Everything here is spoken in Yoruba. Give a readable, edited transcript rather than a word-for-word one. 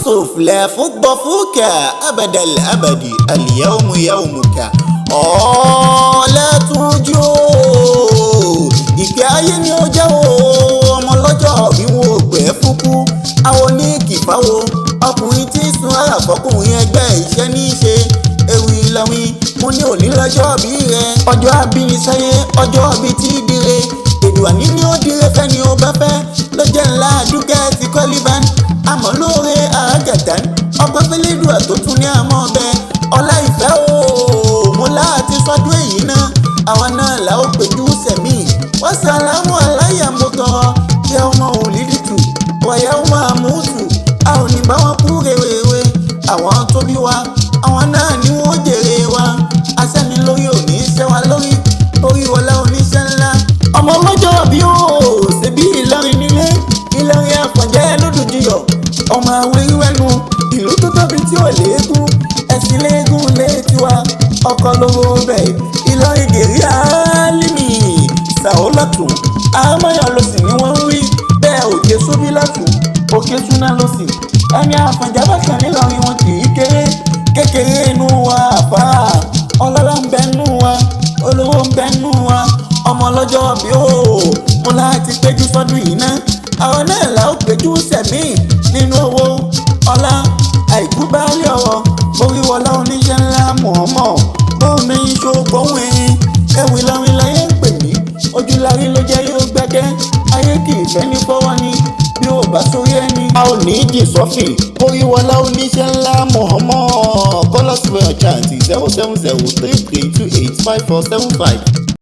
يوسف لا فض فوك أبد الأبد اليوم يومك لا توجو ìkẹ́ ayé ni ó jẹ́ o ọmọ lọ́jọ́ bí wọn ò gbé fúkú àwọn oníkìfáwo ọkùnrin tí ń sun ara fọkùnrin ẹgbẹ́ iṣẹ́ ní í ṣe ewì ìlọrin mo ní òní lọ́jọ́ bí rẹ ọjọ́ abínisáyé ọjọ́ bí tí dire èdùàní ni ó dire fẹ́ni ó bá fẹ́ ló jẹ́ ńlá dúkẹ́ ti kọ́líbán àmọ́ lóore àrágàtà ọgbọ́n fẹ́lẹ́dùà tó tún ní àmọ́ ọbẹ̀ ọlá ìfẹ́ o mo láti sọdún èyí náà àwọn náà là ó péjú sẹ̀mí wọ́n sàlámù aláyà mo tọrọ yẹ ọmọ òlìdìtù wọ̀yẹ ọmọ àmútù a ò ní bá wọn kú rèwerèwe àwọn tó bí wa àwọn náà ni wọ́n jèrè wa asẹ́ni lórí òní iṣẹ́ wa lórí orí wọlá oníṣẹ́ ńlá ọmọ ọlọ́jọ́ bí ó ṣe bí Ìlọrin nílé Ìlọrin àfọ̀njẹ́ lódùjiyọ̀ ọmọ awéríwẹ́nu ìlú tó tóbi tí ò léegun ẹ̀sìn léegun létí wa ọkọ̀ lówó bẹ̀ Ìlọrin gèrè álímì sàólọ́tún àmọ́yọ̀ ló sì ní wọ́n ń rí bẹ́ẹ̀ òkè sóbí lọ́tún òkè súná ló sì ẹni àfọ̀njá bákan nílọrin wọn kì í kéré kékeré inú wa àfárá ọlọ́lá ń bẹ nú wa olówó ń bẹ nú wa ọmọ ọlọ́jọ́ bí ó mo láti péjú sọ́dún yìí ná àwọn náà là ó péjú sẹ̀mí nínú owó ọlá àìkú bá rí ọ̀rọ̀ orí wọlá oníṣẹ́ ńlá mọ̀ọ́mọ̀ bóun ní ìṣògbóhùn ẹ̀yìn ẹ̀wì Ìlọrin láyé ń pè mí ojúlárí ló jẹ́ yóò gbẹ́gẹ́ ayé kì í fẹ́ ní fọwọ́ ni bí ó bá sórí ẹni. a ò ní jì sọ́fìn orí wọlá oníṣẹ́ ńlá mọ̀ọ́mọ̀ kọ́lọ́sì fẹ́ ọ̀chá àti 07033285475.